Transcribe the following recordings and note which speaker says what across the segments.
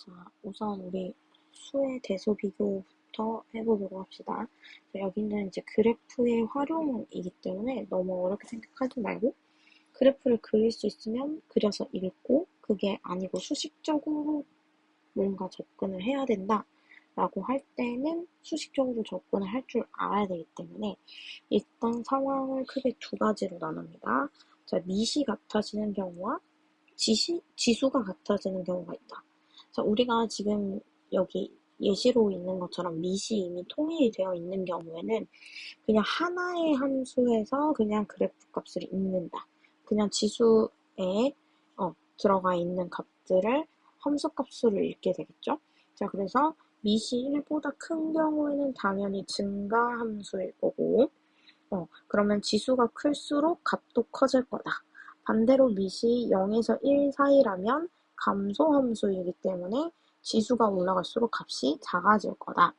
Speaker 1: 자, 우선 우리 수의 대소 비교부터 해보도록 합시다. 자, 여기는 이제 그래프의 활용이기 때문에 너무 어렵게 생각하지 말고 그래프를 그릴 수 있으면 그려서 읽고 그게 아니고 수식적으로 뭔가 접근을 해야 된다 라고 할 때는 수식적으로 접근을 할 줄 알아야 되기 때문에 일단 상황을 크게 두 가지로 나눕니다. 자, 밑이 같아지는 경우와 지수가 같아지는 경우가 있다. 자, 우리가 지금 여기 예시로 있는 것처럼 밑이 이미 통일이 되어 있는 경우에는 그냥 하나의 함수에서 그냥 그래프 값을 읽는다. 그냥 지수에 들어가 있는 값들을 함수 값으로 읽게 되겠죠. 자, 그래서 밑이 1보다 큰 경우에는 당연히 증가 함수일 거고, 그러면 지수가 클수록 값도 커질 거다. 반대로 밑이 0에서 1 사이라면 감소 함수이기 때문에 지수가 올라갈수록 값이 작아질 거다.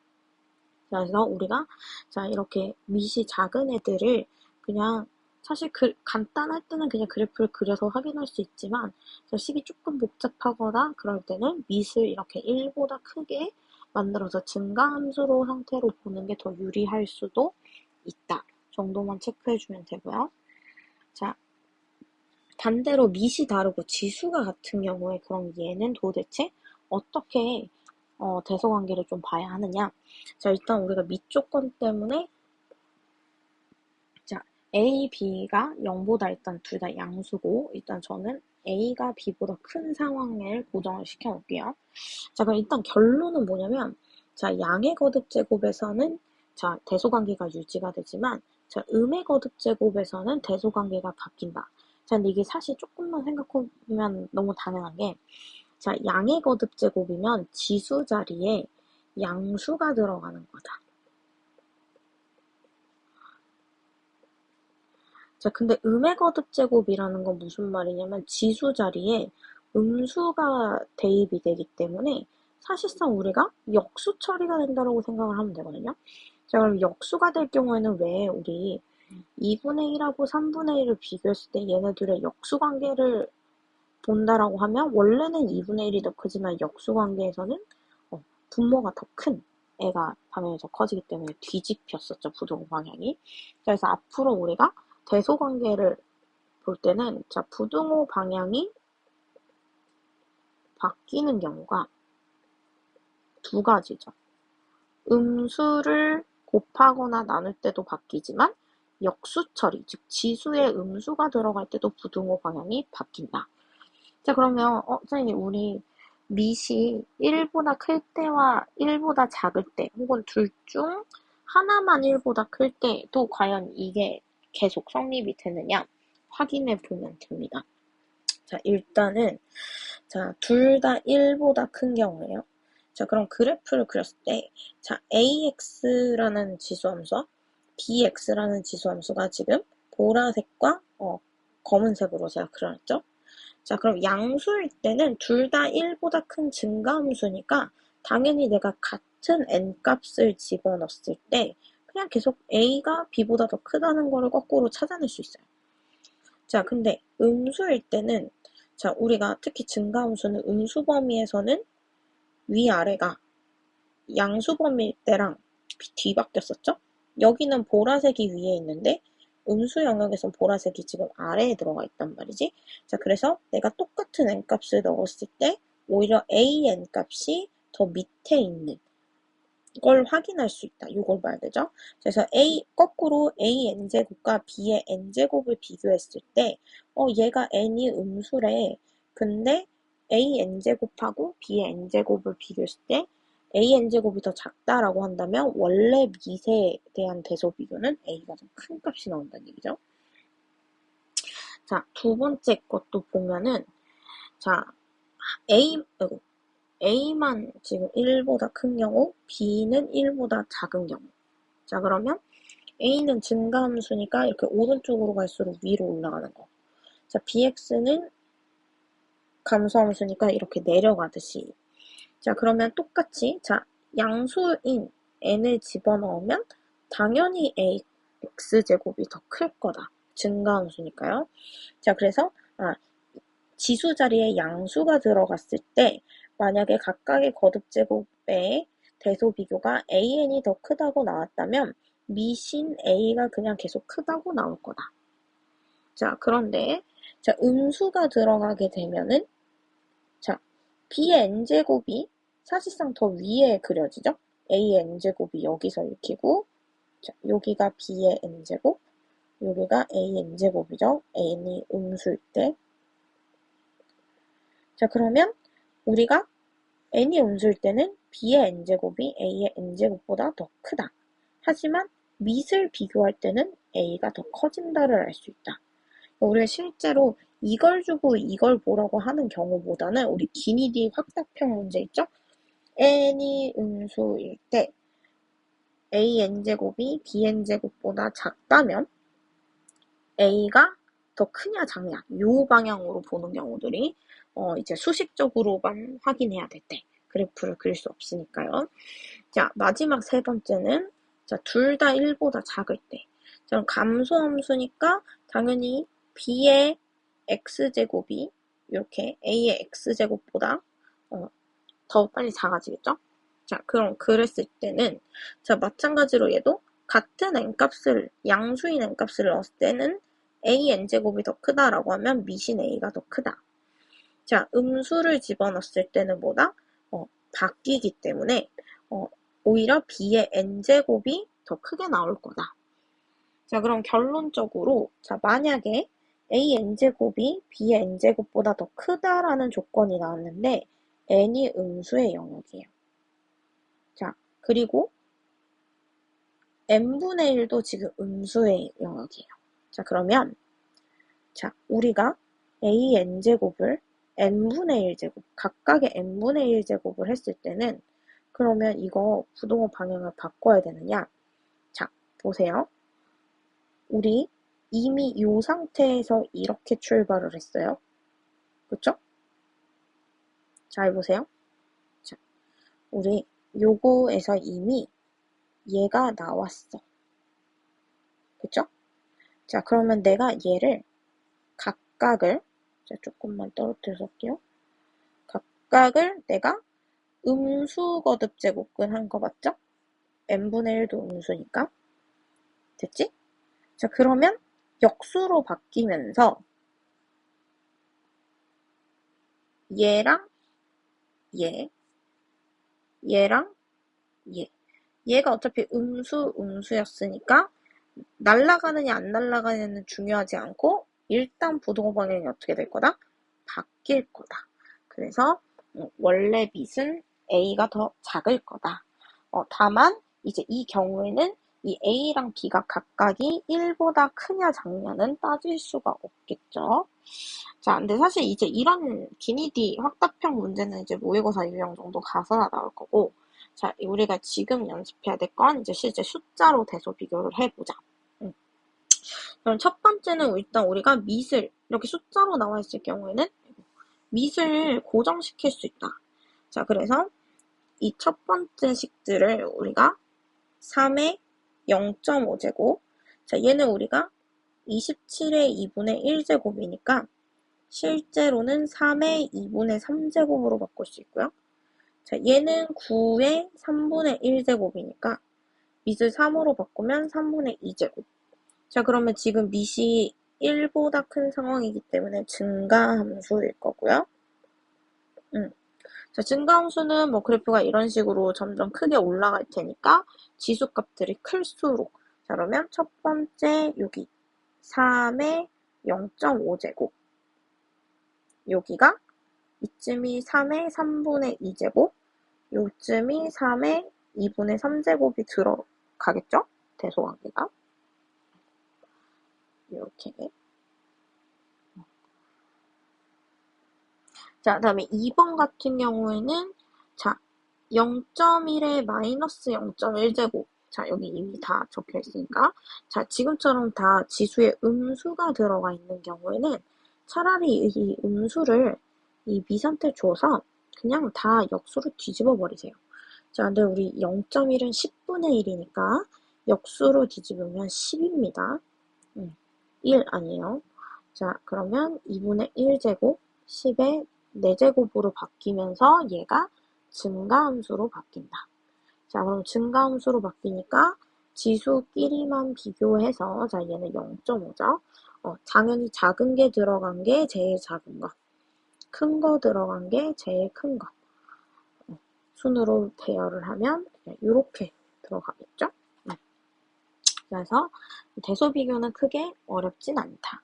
Speaker 1: 그래서 우리가 자 이렇게 밑이 작은 애들을 그냥 사실 간단할 때는 그냥 그래프를 그려서 확인할 수 있지만 식이 조금 복잡하거나 그럴 때는 밑을 이렇게 1보다 크게 만들어서 증가함수로 형태로 보는 게 더 유리할 수도 있다 정도만 체크해주면 되고요. 자, 반대로 밑이 다르고 지수가 같은 경우에 그럼 얘는 도대체 어떻게 대소관계를 좀 봐야 하느냐. 자, 일단 우리가 밑 조건 때문에 자, A, B가 0보다 일단 둘 다 양수고 일단 저는 A가 B보다 큰 상황을 고정을 시켜 놓을게요. 자, 그럼 일단 결론은 뭐냐면 자, 양의 거듭 제곱에서는 자, 대소관계가 유지가 되지만 자, 음의 거듭 제곱에서는 대소관계가 바뀐다. 자, 근데 이게 사실 조금만 생각해보면 너무 당연한 게 자, 양의 거듭 제곱이면 지수 자리에 양수가 들어가는 거다. 자, 근데 음의 거듭 제곱이라는 건 무슨 말이냐면 지수 자리에 음수가 대입이 되기 때문에 사실상 우리가 역수 처리가 된다고 생각을 하면 되거든요. 자, 그럼 역수가 될 경우에는 왜 우리 2분의 1하고 3분의 1을 비교했을 때 얘네들의 역수 관계를 본다라고 하면 원래는 2분의 1이 더 크지만 역수 관계에서는 분모가 더 큰 애가 방향이 더 커지기 때문에 뒤집혔었죠, 부등호 방향이. 그래서 앞으로 우리가 대소 관계를 볼 때는 자, 부등호 방향이 바뀌는 경우가 두 가지죠. 음수를 곱하거나 나눌 때도 바뀌지만 역수 처리, 즉 지수에 음수가 들어갈 때도 부등호 방향이 바뀐다. 자, 그러면 선생님 우리 밑이 1보다 클 때와 1보다 작을 때 혹은 둘 중 하나만 1보다 클 때도 과연 이게 계속 성립이 되느냐 확인해 보면 됩니다. 자, 일단은 자, 둘 다 1보다 큰 경우에요. 자, 그럼 그래프를 그렸을 때 자, AX라는 지수함수와 BX라는 지수함수가 지금 보라색과 검은색으로 제가 그려놨죠. 자, 그럼 양수일 때는 둘 다 1보다 큰 증가함수니까 당연히 내가 같은 n값을 집어넣었을 때 그냥 계속 a가 b보다 더 크다는 거를 거꾸로 찾아낼 수 있어요. 자, 근데 음수일 때는 자, 우리가 특히 증가함수는 음수 범위에서는 위아래가 양수 범위일 때랑 뒤바뀌었었죠? 여기는 보라색이 위에 있는데 음수 영역에선 보라색이 지금 아래에 들어가 있단 말이지. 자, 그래서 내가 똑같은 n값을 넣었을 때 오히려 a n값이 더 밑에 있는 걸 확인할 수 있다. 이걸 봐야 되죠. 그래서 거꾸로 a n제곱과 b의 n제곱을 비교했을 때 얘가 n이 음수래. 근데 a n제곱하고 b의 n제곱을 비교했을 때 a n제곱이 더 작다라고 한다면 원래 밑에 대한 대소 비교는 a가 더 큰 값이 나온다는 얘기죠. 자, 두 번째 것도 보면은 자, A만 지금 1보다 큰 경우, B는 1보다 작은 경우. 자, 그러면 A는 증가함수니까 이렇게 오른쪽으로 갈수록 위로 올라가는 거. 자, BX는 감소함수니까 이렇게 내려가듯이. 자, 그러면 똑같이 자, 양수인 n을 집어넣으면 당연히 x제곱이 더 클 거다. 증가함수니까요. 자, 그래서 지수 자리에 양수가 들어갔을 때 만약에 각각의 거듭제곱의 대소 비교가 AN이 더 크다고 나왔다면 미신 A가 그냥 계속 크다고 나올 거다. 자, 그런데 자, 음수가 들어가게 되면은 자, B의 n제곱이 사실상 더 위에 그려지죠? A의 n제곱이 여기서 읽히고 자, 여기가 B의 n제곱, 여기가 A의 n제곱이죠? n이 음수일 때. 자, 그러면 우리가 n이 음수일 때는 B의 n제곱이 A의 n제곱보다 더 크다. 하지만 밑을 비교할 때는 A가 더 커진다를 알 수 있다. 우리가 실제로 이걸 주고 이걸 보라고 하는 경우보다는 우리 기니디 확답형 문제 있죠? n이 음수일 때 AN제곱이 BN제곱보다 작다면 A가 더 크냐 작냐 요 방향으로 보는 경우들이 이제 수식적으로만 확인해야 될 때 그래프를 그릴 수 없으니까요. 자, 마지막 세 번째는 자, 둘 다 1보다 작을 때. 자, 감소함수니까 당연히 B의 X제곱이 이렇게 A의 X제곱보다 더 빨리 작아지겠죠? 자, 그럼 그랬을 때는 자, 마찬가지로 얘도 같은 n값을 양수인 n값을 넣었을 때는 a n제곱이 더 크다라고 하면 미신 a가 더 크다. 자, 음수를 집어넣었을 때는 뭐다? 바뀌기 때문에 오히려 b의 n제곱이 더 크게 나올 거다. 자, 그럼 결론적으로 자, 만약에 a n제곱이 b의 n제곱보다 더 크다라는 조건이 나왔는데 n이 음수의 영역이에요. 자, 그리고 n분의 1도 지금 음수의 영역이에요. 자, 그러면 자, 우리가 a n제곱을 n분의 1제곱, 각각의 n분의 1제곱을 했을 때는 그러면 이거 부동호 방향을 바꿔야 되느냐? 자, 보세요. 우리 이미 이 상태에서 이렇게 출발을 했어요. 그쵸? 잘 보세요. 자, 우리 요거에서 이미 얘가 나왔어. 그쵸? 자, 그러면 내가 얘를 각각을 자, 조금만 떨어뜨려서 할게요. 각각을 내가 음수 거듭 제곱근 한 거 맞죠? n분의 1도 음수니까. 됐지? 자, 그러면 역수로 바뀌면서 얘랑 얘, 얘랑 얘. 얘가 어차피 음수였으니까 날아가느냐 안 날아가느냐는 중요하지 않고 일단 부동호 방향이 어떻게 될 거다? 바뀔 거다. 그래서 원래 빛은 A가 더 작을 거다. 다만 이제 이 경우에는 이 A랑 B가 각각이 1보다 크냐 작냐는 따질 수가 없겠죠. 자, 근데 사실 이제 이런 기니디 확답형 문제는 이제 모의고사 유형 정도 가서나 나올 거고, 자, 우리가 지금 연습해야 될 건 이제 실제 숫자로 대소 비교를 해보자. 그럼 첫 번째는 일단 우리가 밑을 이렇게 숫자로 나와 있을 경우에는 밑을 고정시킬 수 있다. 자, 그래서 이 첫 번째 식들을 우리가 3의 0.5제곱. 자, 얘는 우리가 27의 2분의 1제곱이니까 실제로는 3의 2분의 3제곱으로 바꿀 수 있고요. 자, 얘는 9의 3분의 1제곱이니까 밑을 3으로 바꾸면 3분의 2제곱. 자, 그러면 지금 밑이 1보다 큰 상황이기 때문에 증가함수일 거고요. 자, 증가함수는 뭐 그래프가 이런 식으로 점점 크게 올라갈 테니까 지수값들이 클수록 자, 그러면 첫 번째 여기 3의 0.5제곱 여기가 이쯤이 3의 3분의 2제곱 요쯤이 3의 2분의 3제곱이 들어가겠죠? 대소관계가 이렇게 자, 다음에 2번 같은 경우에는 자, 0.1에 마이너스 0.1제곱 자, 여기 이미 다 적혀 있으니까 자, 지금처럼 다 지수에 음수가 들어가 있는 경우에는 차라리 이 음수를 이 미상태 줘서 그냥 다 역수로 뒤집어 버리세요. 자, 근데 우리 0.1은 10분의 1이니까 역수로 뒤집으면 10입니다. 1 아니에요. 자, 그러면 2분의 1제곱 10의 4제곱으로 바뀌면서 얘가 증가함수로 바뀐다. 자, 그럼 증가함수로 바뀌니까 지수끼리만 비교해서, 자, 얘는 0.5죠. 당연히 작은 게 들어간 게 제일 작은 거, 큰 거 들어간 게 제일 큰 거. 순으로 배열을 하면 이렇게 들어가겠죠. 그래서 대소비교는 크게 어렵진 않다.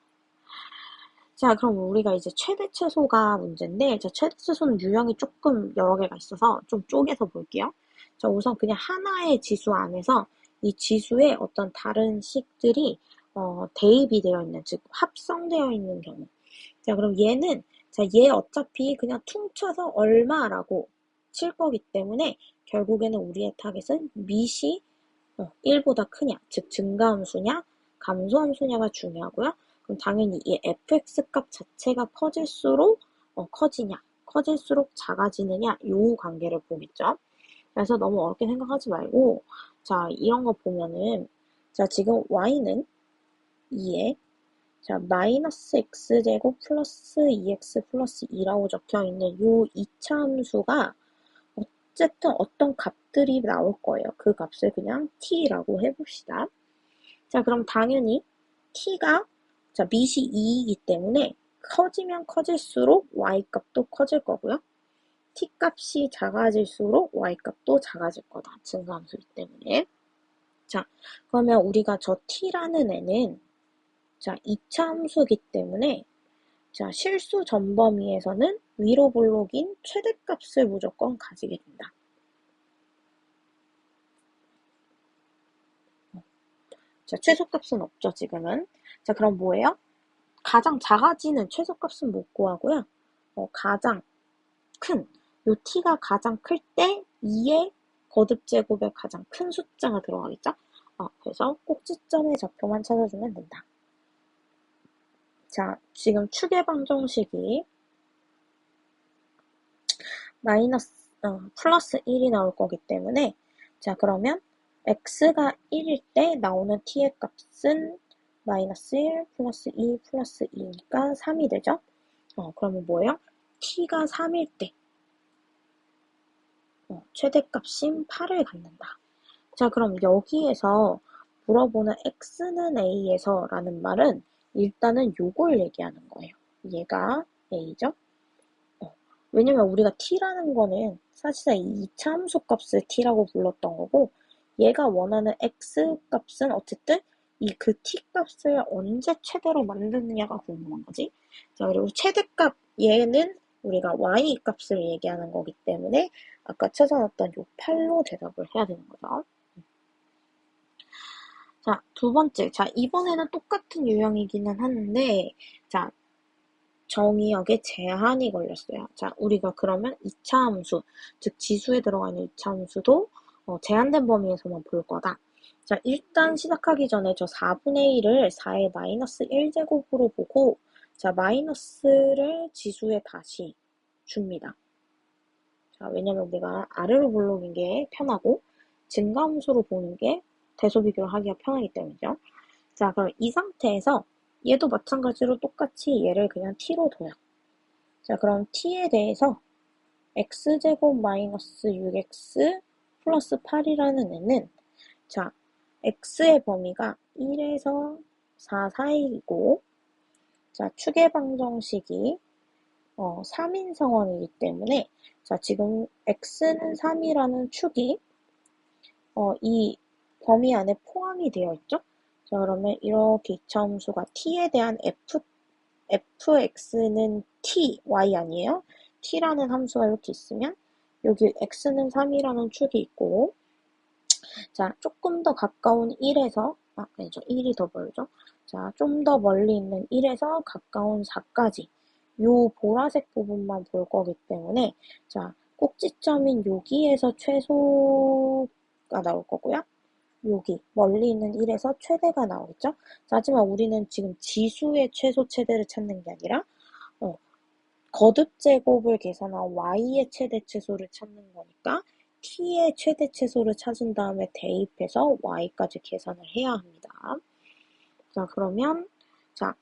Speaker 1: 자, 그럼 우리가 이제 최대 최소가 문제인데, 자, 최대 최소는 유형이 조금 여러 개가 있어서 좀 쪼개서 볼게요. 자, 우선 그냥 하나의 지수 안에서 이 지수의 어떤 다른 식들이 대입이 되어 있는, 즉 합성되어 있는 경우. 자, 그럼 얘는, 자, 얘 어차피 그냥 퉁쳐서 얼마라고 칠 거기 때문에 결국에는 우리의 타겟은 밑이 1보다 크냐, 즉 증가함수냐, 감소함수냐가 중요하고요. 그럼 당연히 이 fx 값 자체가 커질수록 커지냐, 커질수록 작아지느냐, 요 관계를 보겠죠. 그래서 너무 어렵게 생각하지 말고, 자, 이런 거 보면은, 자, 지금 y는 2에, 자, 마이너스 x제곱 플러스 2x 플러스 2라고 적혀 있는 요 2차 함수가 어쨌든 어떤 값들이 나올 거예요. 그 값을 그냥 t라고 해봅시다. 자, 그럼 당연히 t가 자, 밑이 2이기 때문에 커지면 커질수록 y값도 커질 거고요. t값이 작아질수록 y값도 작아질 거다. 증가함수이기 때문에. 자, 그러면 우리가 저 t라는 애는 자, 2차 함수이기 때문에 자, 실수 전범위에서는 위로 볼록인 최대값을 무조건 가지게 된다. 자, 최소값은 없죠, 지금은. 자, 그럼 뭐예요? 가장 작아지는 최소값은 못 구하고요. 가장 큰, 요 t가 가장 클 때 2의 거듭제곱에 가장 큰 숫자가 들어가겠죠? 그래서 꼭지점의 좌표만 찾아주면 된다. 자, 지금 추계방정식이 플러스 1이 나올 거기 때문에 자, 그러면 x가 1일 때 나오는 t의 값은 마이너스 1 플러스 2 플러스 2니까 3이 되죠? 그러면 뭐예요? t가 3일 때 최대값인 8을 갖는다. 자, 그럼 여기에서 물어보는 x는 a에서 라는 말은 일단은 요걸 얘기하는 거예요. 얘가 a죠? 왜냐면 우리가 t라는 거는 사실상 이 2차 함수 값을 t라고 불렀던 거고 얘가 원하는 x 값은 어쨌든 이 그 t 값을 언제 최대로 만드느냐가 궁금한 거지. 자, 그리고 최대값 얘는 우리가 y 값을 얘기하는 거기 때문에 아까 찾아놨던 요 8로 대답을 해야 되는 거죠. 자, 두 번째. 자, 이번에는 똑같은 유형이기는 한데, 자, 정의역에 제한이 걸렸어요. 자, 우리가 그러면 2차 함수, 즉 지수에 들어가 있는 2차 함수도 제한된 범위에서만 볼 거다. 자, 일단 시작하기 전에 저 4분의 1을 4의 마이너스 1제곱으로 보고 자, 마이너스를 지수에 다시 줍니다. 자, 왜냐면 우리가 아래로 볼록인 게 편하고 증가함수로 보는 게 대소비교를 하기가 편하기 때문이죠. 자, 그럼 이 상태에서 얘도 마찬가지로 똑같이 얘를 그냥 t로 둬요. 자, 그럼 t에 대해서 x제곱 마이너스 6x 플러스 8이라는 애는 자, x의 범위가 1에서 4 사이이고 자, 추계방정식이 3인 상황이기 때문에 자, 지금 x는 3이라는 축이 이 범위 안에 포함이 되어 있죠? 자, 그러면 이렇게 이차함수가 t에 대한 fx는 t, y 아니에요? t라는 함수가 이렇게 있으면 여기 x는 3이라는 축이 있고 자, 조금 더 가까운 1에서 아니죠. 1이 더 멀죠. 자, 좀 더 멀리 있는 1에서 가까운 4까지 요 보라색 부분만 볼 거기 때문에 자, 꼭지점인 여기에서 최소가 나올 거고요. 여기 멀리 있는 1에서 최대가 나오겠죠? 자, 하지만 우리는 지금 지수의 최소 최대를 찾는 게 아니라 거듭 제곱을 계산한 y의 최대 최소를 찾는 거니까 t의 최대 최소를 찾은 다음에 대입해서 y까지 계산을 해야 합니다. 자, 그러면 자,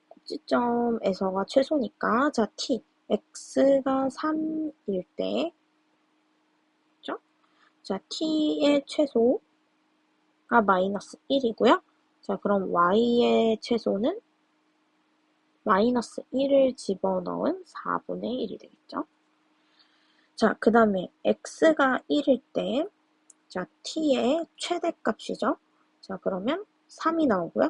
Speaker 1: 꼭지점에서가 최소니까 자, t x가 3일 때, 그죠? 자, t의 최소가 마이너스 1이고요. 자, 그럼 y의 최소는 마이너스 1을 집어넣은 4분의 1이 되겠죠. 자, 그 다음에 x가 1일 때, 자, t의 최대값이죠. 자, 그러면 3이 나오고요.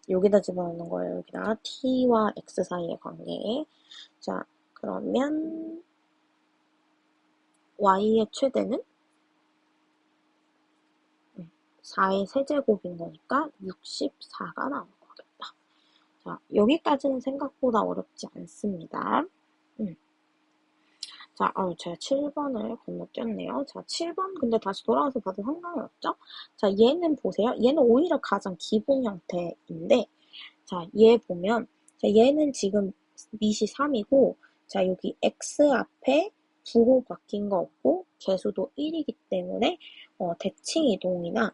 Speaker 1: 여기다 집어넣는 거예요. 여기다 t와 x 사이의 관계. 자, 그러면 y의 최대는 4의 세제곱인 거니까 64가 나온 거겠다. 자, 여기까지는 생각보다 어렵지 않습니다. 자, 제가 7번을 건너뛰었네요. 자, 7번 근데 다시 돌아와서 봐도 상관이 없죠? 자, 얘는 보세요. 얘는 오히려 가장 기본 형태인데, 자, 얘 보면, 자, 얘는 지금 밑이 3이고, 자, 여기 x 앞에 부호 바뀐 거 없고, 개수도 1이기 때문에, 대칭 이동이나,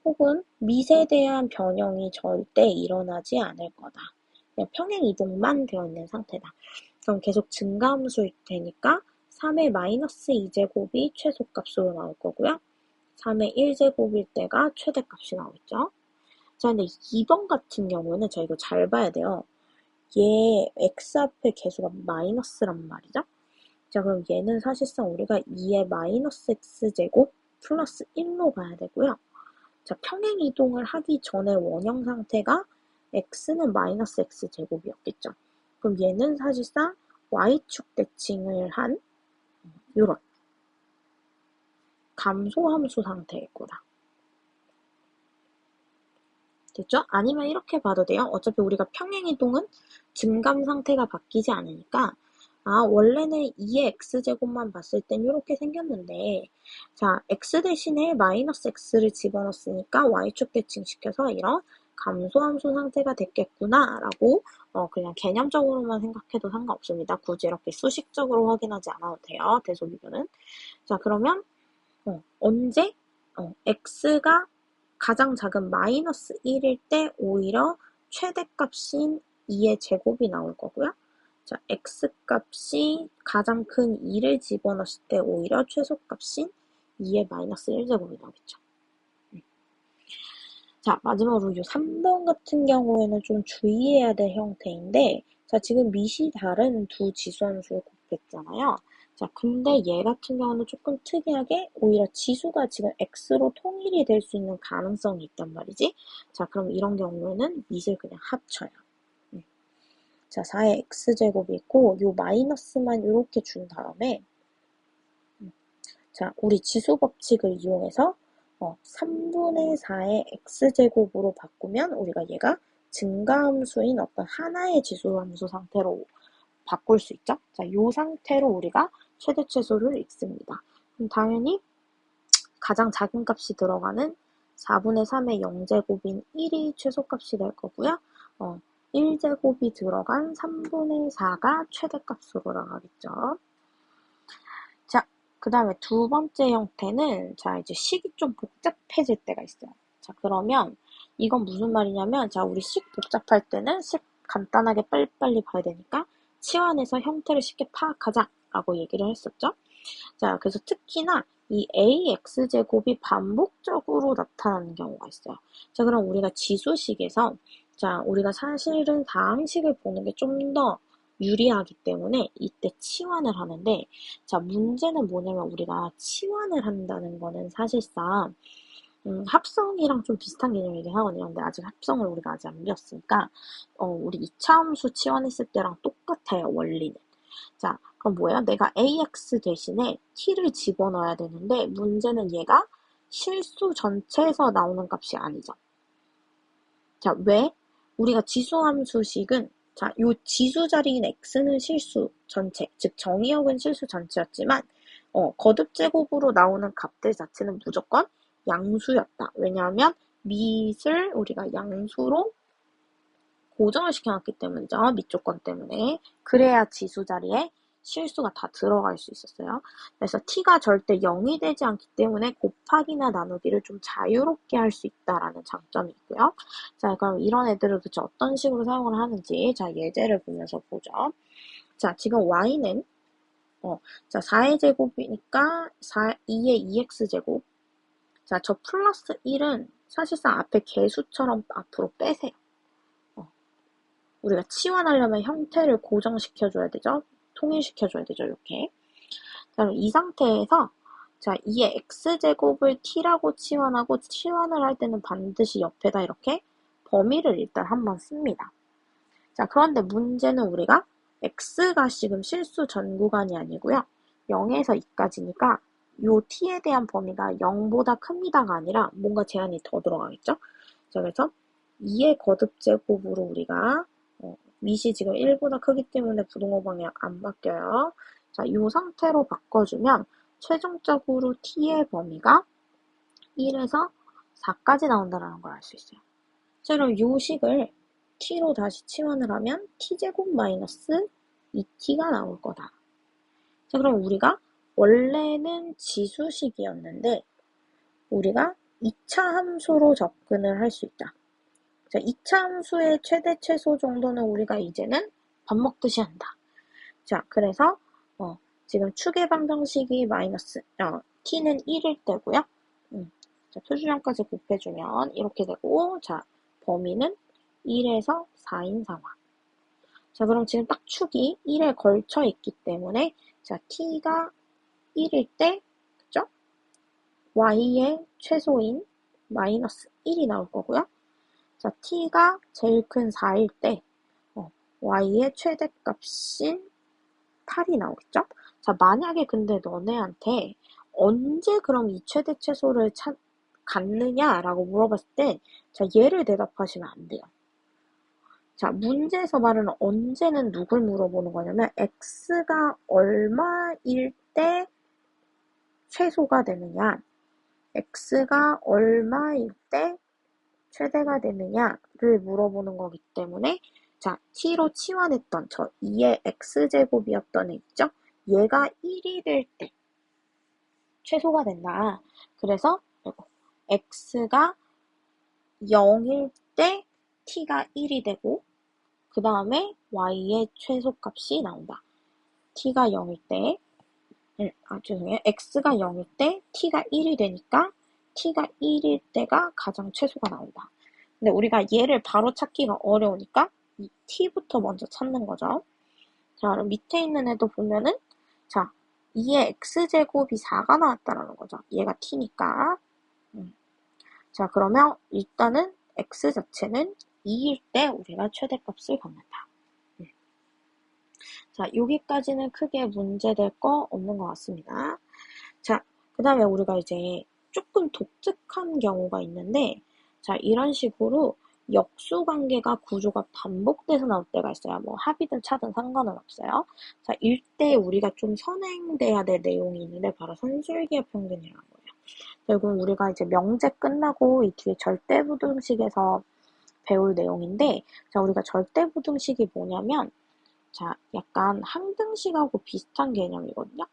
Speaker 1: 혹은 밑에 대한 변형이 절대 일어나지 않을 거다. 그냥 평행 이동만 되어 있는 상태다. 그럼 계속 증가함수일 테니까 3의 마이너스 2제곱이 최소값으로 나올 거고요. 3의 1제곱일 때가 최대값이 나오겠죠. 자, 근데 2번 같은 경우에는 저 이거 잘 봐야 돼요. 얘 x 앞에 개수가 마이너스란 말이죠. 자, 그럼 얘는 사실상 우리가 2의 마이너스 x제곱 플러스 1로 가야 되고요. 자, 평행 이동을 하기 전에 원형 상태가 x는 마이너스 x제곱이었겠죠. 그럼 얘는 사실상 y축 대칭을 한 이런 감소함수 상태일 거다. 됐죠? 아니면 이렇게 봐도 돼요. 어차피 우리가 평행 이동은 증감 상태가 바뀌지 않으니까 원래는 2의 x제곱만 봤을 땐 이렇게 생겼는데 자, x 대신에 마이너스 x를 집어넣었으니까 y축 대칭시켜서 이런 감소함수 상태가 됐겠구나 라고 그냥 개념적으로만 생각해도 상관없습니다. 굳이 이렇게 수식적으로 확인하지 않아도 돼요. 대소비교는. 자, 그러면 언제 x가 가장 작은 마이너스 1일 때 오히려 최대값인 2의 제곱이 나올 거고요. 자, x값이 가장 큰 2를 집어넣었을 때 오히려 최소값인 2의 마이너스 1제곱이 나오겠죠. 자, 마지막으로 이 3번 같은 경우에는 좀 주의해야 될 형태인데 자, 지금 밑이 다른 두 지수함수를 곱했잖아요. 자, 근데 얘 같은 경우는 조금 특이하게 오히려 지수가 지금 x로 통일이 될 수 있는 가능성이 있단 말이지. 자, 그럼 이런 경우에는 밑을 그냥 합쳐요. 자, 4의 x제곱이 있고 요 마이너스만 이렇게 준 다음에 자, 우리 지수 법칙을 이용해서 3분의 4의 x제곱으로 바꾸면 우리가 얘가 증가함수인 어떤 하나의 지수함수 상태로 바꿀 수 있죠. 자, 이 상태로 우리가 최대 최소를 읽습니다. 그럼 당연히 가장 작은 값이 들어가는 4분의 3의 0제곱인 1이 최소값이 될 거고요. 1제곱이 들어간 3분의 4가 최대값으로 나가겠죠. 자, 그 다음에 두 번째 형태는 자, 이제 식이 좀 복잡해질 때가 있어요. 자, 그러면 이건 무슨 말이냐면 자, 우리 식 복잡할 때는 식 간단하게 빨리빨리 봐야 되니까 치환해서 형태를 쉽게 파악하자라고 얘기를 했었죠. 자, 그래서 특히나 이 ax제곱이 반복적으로 나타나는 경우가 있어요. 자, 그럼 우리가 지수식에서 자, 우리가 사실은 다항식을 보는 게 좀 더 유리하기 때문에 이때 치환을 하는데 자, 문제는 뭐냐면 우리가 치환을 한다는 거는 사실상 합성이랑 좀 비슷한 개념이긴 하거든요. 근데 아직 합성을 우리가 아직 안 배웠으니까 우리 이차함수 치환했을 때랑 똑같아요, 원리는. 자, 그럼 뭐예요? 내가 ax 대신에 t를 집어넣어야 되는데 문제는 얘가 실수 전체에서 나오는 값이 아니죠. 자, 왜? 우리가 지수함수식은 자, 요 지수 자리인 x는 실수 전체, 즉 정의역은 실수 전체였지만 거듭 제곱으로 나오는 값들 자체는 무조건 양수였다. 왜냐하면 밑을 우리가 양수로 고정을 시켜놨기 때문이죠. 밑 조건 때문에. 그래야 지수 자리에 실수가 다 들어갈 수 있었어요. 그래서 t가 절대 0이 되지 않기 때문에 곱하기나 나누기를 좀 자유롭게 할 수 있다라는 장점이 있고요. 자, 그럼 이런 애들을 도대체 어떤 식으로 사용을 하는지 자, 예제를 보면서 보죠. 자, 지금 y는 자, 4의 제곱이니까 2의 2x제곱. 자, 저 플러스 1은 사실상 앞에 개수처럼 앞으로 빼세요. 우리가 치환하려면 형태를 고정시켜줘야 되죠. 통일시켜줘야 되죠. 이렇게. 그럼 이 상태에서 자, 2의 x제곱을 t라고 치환하고 치환을 할 때는 반드시 옆에다 이렇게 범위를 일단 한번 씁니다. 자, 그런데 문제는 우리가 x가 지금 실수 전 구간이 아니고요. 0에서 2까지니까 요 t에 대한 범위가 0보다 큽니다가 아니라 뭔가 제한이 더 들어가겠죠? 자, 그래서 2의 거듭제곱으로 우리가 밑이 지금 1보다 크기 때문에 부동호 방향 안 바뀌어요. 자, 이 상태로 바꿔주면 최종적으로 t의 범위가 1에서 4까지 나온다는 걸 알 수 있어요. 자, 그럼 이 식을 t로 다시 치환을 하면 t제곱 마이너스 2t가 나올 거다. 자, 그럼 우리가 원래는 지수식이었는데 우리가 2차 함수로 접근을 할 수 있다. 자, 2차 함수의 최대 최소 정도는 우리가 이제는 밥 먹듯이 한다. 자, 그래서 지금 축의 방정식이 마이너스 t는 1일 때고요. 자, 표준형까지 곱해주면 이렇게 되고 자, 범위는 1에서 4인 상황. 자, 그럼 지금 딱 축이 1에 걸쳐 있기 때문에 자, t가 1일 때 그죠? y의 최소인 마이너스 1이 나올 거고요. 자, t가 제일 큰 4일 때 y의 최대값인 8이 나오겠죠? 자, 만약에 근데 너네한테 언제 그럼 이 최대 최소를 갖느냐라고 물어봤을 때 자, 얘를 대답하시면 안 돼요. 자, 문제에서 말하는 언제는 누굴 물어보는 거냐면 x가 얼마일 때 최소가 되느냐, x가 얼마일 때 최대가 되느냐를 물어보는 거기 때문에 자, t로 치환했던 저 2의 x제곱이었던 애 있죠? 얘가 1이 될 때 최소가 된다. 그래서 x가 0일 때 t가 1이 되고 그 다음에 y의 최소값이 나온다. t가 0일 때 죄송해요. x가 0일 때 t가 1이 되니까 t가 1일 때가 가장 최소가 나온다. 근데 우리가 얘를 바로 찾기가 어려우니까 이 t부터 먼저 찾는 거죠. 자, 그럼 밑에 있는 애도 보면은 자, 2의 x제곱이 4가 나왔다라는 거죠. 얘가 t니까. 자, 그러면 일단은 x 자체는 2일 때 우리가 최대값을 갖는다. 자, 여기까지는 크게 문제될 거 없는 것 같습니다. 자, 그 다음에 우리가 이제 조금 독특한 경우가 있는데 자, 이런 식으로 역수관계가 구조가 반복돼서 나올 때가 있어요. 뭐 합이든 차든 상관은 없어요. 자, 이때 우리가 좀 선행돼야 될 내용이 있는데 바로 산술기의 평균이라는 거예요. 결국 우리가 이제 명제 끝나고 이 뒤에 절대부등식에서 배울 내용인데 자, 우리가 절대부등식이 뭐냐면 자, 약간 항등식하고 비슷한 개념이거든요.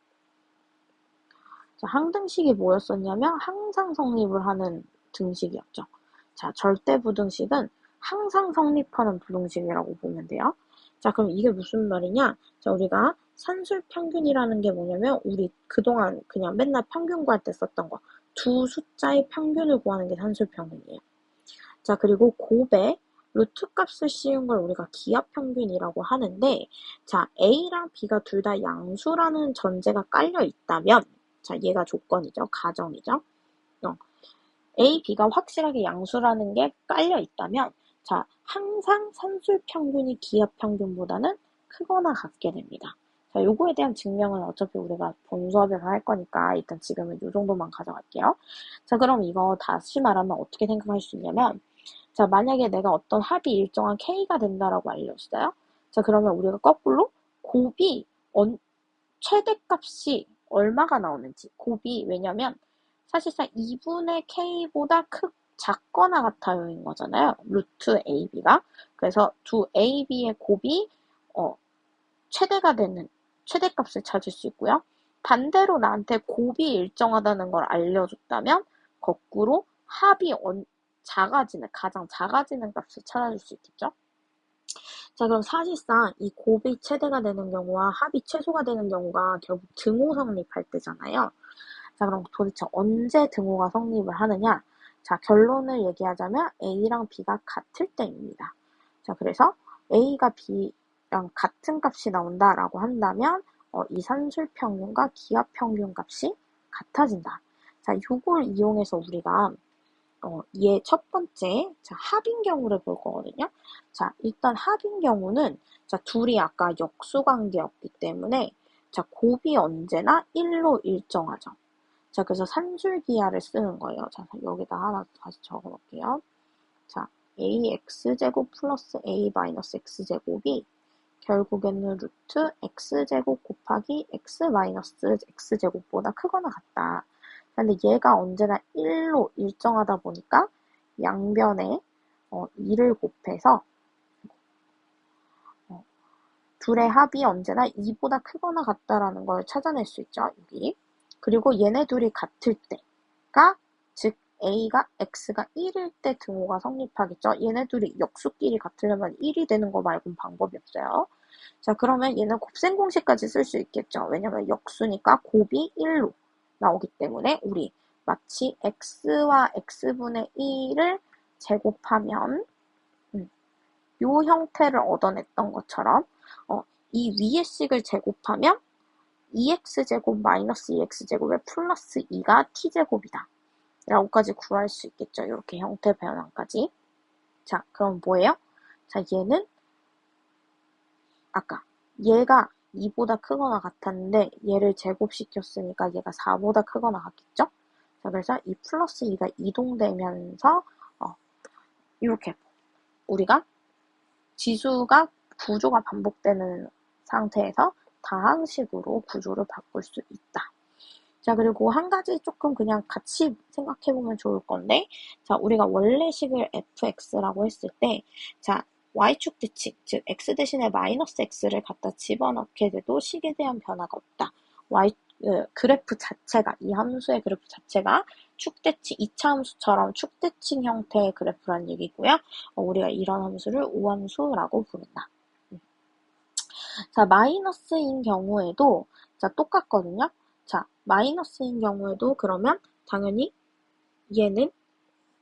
Speaker 1: 자, 항등식이 뭐였었냐면 항상 성립을 하는 등식이었죠. 자, 절대부등식은 항상 성립하는 부등식이라고 보면 돼요. 자, 그럼 이게 무슨 말이냐? 자, 우리가 산술평균이라는 게 뭐냐면 우리 그동안 그냥 맨날 평균 구할 때 썼던 거. 두 숫자의 평균을 구하는 게 산술평균이에요. 자, 그리고 곱에 루트 값을 씌운 걸 우리가 기하평균이라고 하는데 자, A랑 B가 둘 다 양수라는 전제가 깔려 있다면 자, 얘가 조건이죠. 가정이죠. A, B가 확실하게 양수라는 게 깔려 있다면 자, 항상 산술평균이 기하평균보다는 크거나 같게 됩니다. 자, 요거에 대한 증명은 어차피 우리가 본 수업에서 할 거니까 일단 지금은 요 정도만 가져갈게요. 자, 그럼 이거 다시 말하면 어떻게 생각할 수 있냐면 자, 만약에 내가 어떤 합이 일정한 K가 된다라고 알려줬어요. 자, 그러면 우리가 거꾸로 곱이 최대값이 얼마가 나오는지 곱이 왜냐면 사실상 2분의 K보다 작거나 같아요인 거잖아요. 루트 AB가. 그래서 두 AB의 곱이 최대가 되는 최대값을 찾을 수 있고요. 반대로 나한테 곱이 일정하다는 걸 알려줬다면 거꾸로 합이 작아지는, 가장 작아지는 값을 찾아줄 수 있겠죠. 자, 그럼 사실상 이 곱이 최대가 되는 경우와 합이 최소가 되는 경우가 결국 등호 성립할 때잖아요. 자, 그럼 도대체 언제 등호가 성립을 하느냐? 자, 결론을 얘기하자면 A랑 B가 같을 때입니다. 자, 그래서 A가 B랑 같은 값이 나온다라고 한다면 이 산술평균과 기하평균 값이 같아진다. 자, 요걸 이용해서 우리가 얘 첫 번째, 자, 합인 경우를 볼 거거든요. 자, 일단 합인 경우는, 자, 둘이 아까 역수관계였기 때문에, 자, 곱이 언제나 1로 일정하죠. 자, 그래서 산술기하를 쓰는 거예요. 자, 여기다 하나 다시 적어 놓을게요. 자, ax제곱 플러스 a 마이너스 x제곱이 결국에는 루트 x제곱 곱하기 x 마이너스 x제곱보다 크거나 같다. 근데 얘가 언제나 1로 일정하다 보니까 양변에 2를 곱해서 둘의 합이 언제나 2보다 크거나 같다라는 걸 찾아낼 수 있죠. 여기. 그리고 얘네 둘이 같을 때가, 즉 A가 X가 1일 때 등호가 성립하겠죠. 얘네 둘이 역수끼리 같으려면 1이 되는 거 말고는 방법이 없어요. 자, 그러면 얘는 곱셈 공식까지 쓸 수 있겠죠. 왜냐면 역수니까 곱이 1로 나오기 때문에 우리 마치 X와 X분의 1을 제곱하면 요 형태를 얻어냈던 것처럼 이 위의 식을 제곱하면 2x제곱 마이너스 2x제곱에 플러스 2가 t제곱이다. 라고까지 구할 수 있겠죠. 이렇게 형태 변환까지. 자, 그럼 뭐예요? 자, 얘는 아까 얘가 2보다 크거나 같았는데 얘를 제곱시켰으니까 얘가 4보다 크거나 같겠죠? 자, 그래서 이 플러스 2가 이동되면서 이렇게 우리가 지수가 구조가 반복되는 상태에서 다항식으로 구조를 바꿀 수 있다. 자, 그리고 한 가지 조금 그냥 같이 생각해보면 좋을 건데, 자, 우리가 원래식을 fx라고 했을 때, 자, y축 대칭, 즉 x 대신에 마이너스 x를 갖다 집어넣게 돼도 식에 대한 변화가 없다. 그래프 자체가, 이 함수의 그래프 자체가 축대칭, 2차 함수처럼 축대칭 형태의 그래프란 얘기고요. 우리가 이런 함수를 우함수라고 부른다. 자, 마이너스인 경우에도 자, 똑같거든요. 자, 마이너스인 경우에도 그러면 당연히 얘는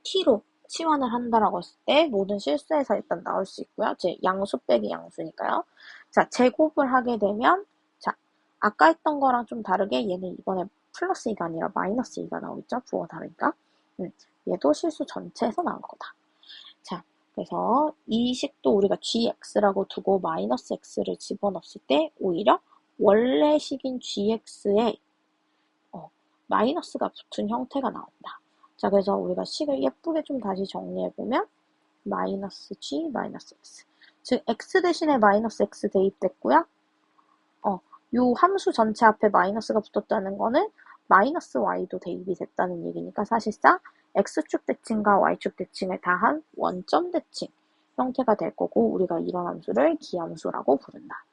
Speaker 1: t로 치환을 한다라고 했을 때 모든 실수에서 일단 나올 수 있고요. 제 양수 빼기 양수니까요. 자, 제곱을 하게 되면 자, 아까 했던 거랑 좀 다르게 얘는 이번에 플러스 2가 아니라 마이너스 2가 나오겠죠. 부호가 다르니까. 얘도 실수 전체에서 나올 거다. 자, 그래서 이 식도 우리가 gx라고 두고 마이너스 x를 집어넣었을 때 오히려 원래 식인 gx에 마이너스가 붙은 형태가 나온다. 자, 그래서 우리가 식을 예쁘게 좀 다시 정리해보면 마이너스 g, 마이너스 x. 즉, x 대신에 마이너스 x 대입됐고요. 요 함수 전체 앞에 마이너스가 붙었다는 거는 마이너스 y도 대입이 됐다는 얘기니까 사실상 x축 대칭과 y축 대칭을 다한 원점 대칭 형태가 될 거고 우리가 이런 함수를 기함수라고 부른다.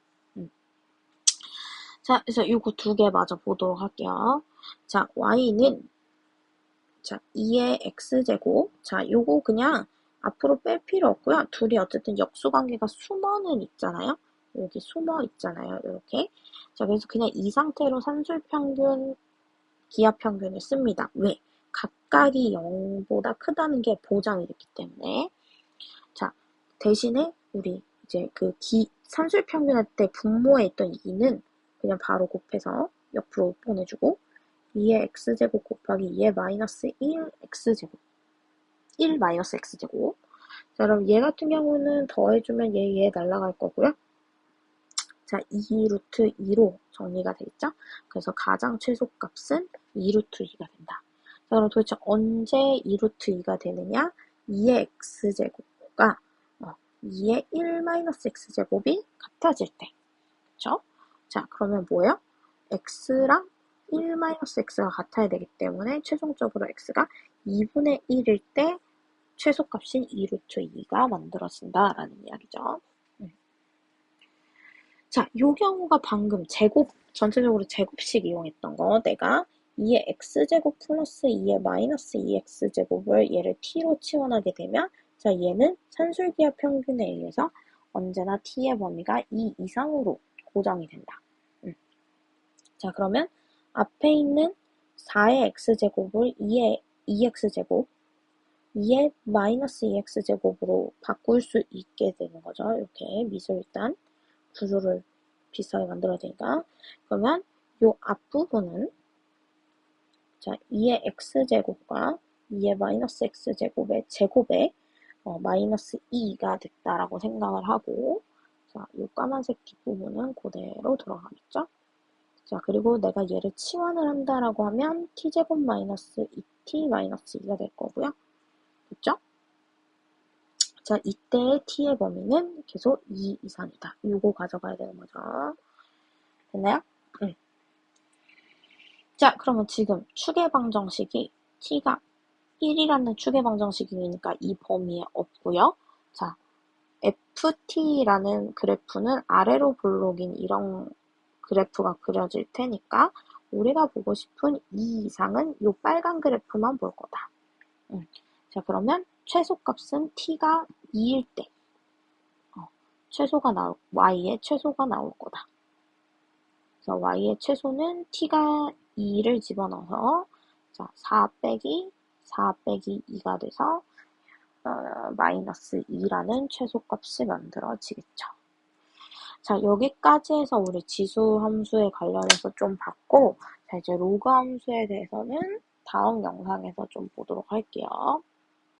Speaker 1: 자, 그래서 요거 두 개 마저 보도록 할게요. 자, y는 자, 2의 x제곱. 자, 요거 그냥 앞으로 뺄 필요 없고요. 둘이 어쨌든 역수관계가 숨어는 있잖아요. 여기 숨어 있잖아요. 이렇게. 자, 그래서 그냥 이 상태로 산술평균, 기하평균을 씁니다. 왜? 각각이 0보다 크다는 게 보장이 됐기 때문에. 자, 대신에 우리 이제 그 산술평균할 때 분모에 있던 2는 그냥 바로 곱해서 옆으로 보내주고 2의 x제곱 곱하기 2의 마이너스 1 x제곱 1 마이너스 x제곱. 자, 그럼 얘 같은 경우는 더해주면 얘 날라갈 거고요. 자, 2루트 2로 정리가 돼 있죠? 그래서 가장 최소값은 2루트 2가 된다. 자, 그럼 도대체 언제 2루트 2가 되느냐? 2의 x제곱과 2의 1 마이너스 x제곱이 같아질 때. 그쵸? 자, 그러면 뭐예요? x랑 1 마이너스 x가 같아야 되기 때문에 최종적으로 x가 2분의 1일 때 최소값인 2루트 2가 만들어진다라는 이야기죠. 자, 요 경우가 방금 전체적으로 제곱식 이용했던 거, 내가 2의 x제곱 플러스 2의 마이너스 2x제곱을 얘를 t로 치환하게 되면, 자, 얘는 산술기하 평균에 의해서 언제나 t의 범위가 2 이상으로 고정이 된다. 자, 그러면 앞에 있는 4의 x제곱을 2의 2x제곱, 2의 마이너스 2x제곱으로 바꿀 수 있게 되는 거죠. 이렇게 미술단 구조를 비슷하게 만들어야 되니까. 그러면 요 앞부분은 자 2의 x제곱과 2의 마이너스 x제곱의 제곱에 마이너스 2가 됐다라고 생각을 하고, 자, 요 까만색 뒷부분은 그대로 들어가겠죠. 자, 그리고 내가 얘를 치환을 한다라고 하면 t제곱 마이너스 2t 마이너스 2가 될 거고요. 됐죠? 자, 이때의 t의 범위는 계속 2 이상이다. 요거 가져가야 되는 거죠. 됐나요? 자, 그러면 지금 추계방정식이 t가 1이라는 추계방정식이니까 이 범위에 없고요. 자, ft라는 그래프는 아래로 볼록인 이런 그래프가 그려질 테니까 우리가 보고 싶은 이 이상은 이 빨간 그래프만 볼 거다. 자, 그러면 최소값은 t가 2일 때 y의 최소가 나올 거다. 그래서 y의 최소는 t가 2를 집어넣어서 자, 4 빼기 2가 돼서 마이너스 2라는 최소값이 만들어지겠죠. 자, 여기까지 해서 우리 지수 함수에 관련해서 좀 봤고, 자, 이제 로그 함수에 대해서는 다음 영상에서 좀 보도록 할게요.